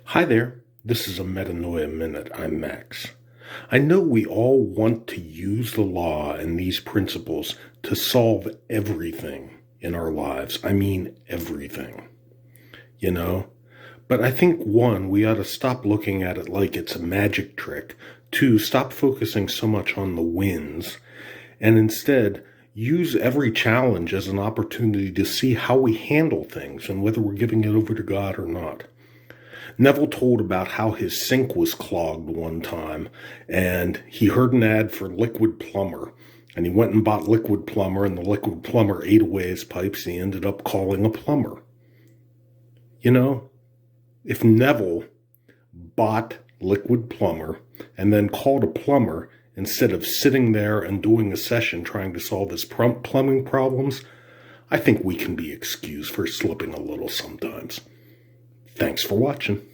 Hi there, this is a Metanoia Minute. I'm Max. I know we all want to use the law and these principles to solve everything in our lives. I mean, everything, you know? But I think one, we ought to stop looking at it like it's a magic trick. Two, stop focusing so much on the wins and instead use every challenge as an opportunity to see how we handle things and whether we're giving it over to God or not. Neville told about how his sink was clogged one time, and he heard an ad for liquid plumber. And he went and bought liquid plumber, and the liquid plumber ate away his pipes. He ended up calling a plumber. You know, if Neville bought liquid plumber and then called a plumber instead of sitting there and doing a session trying to solve his plumbing problems, I think we can be excused for slipping a little sometimes. Thanks for watching.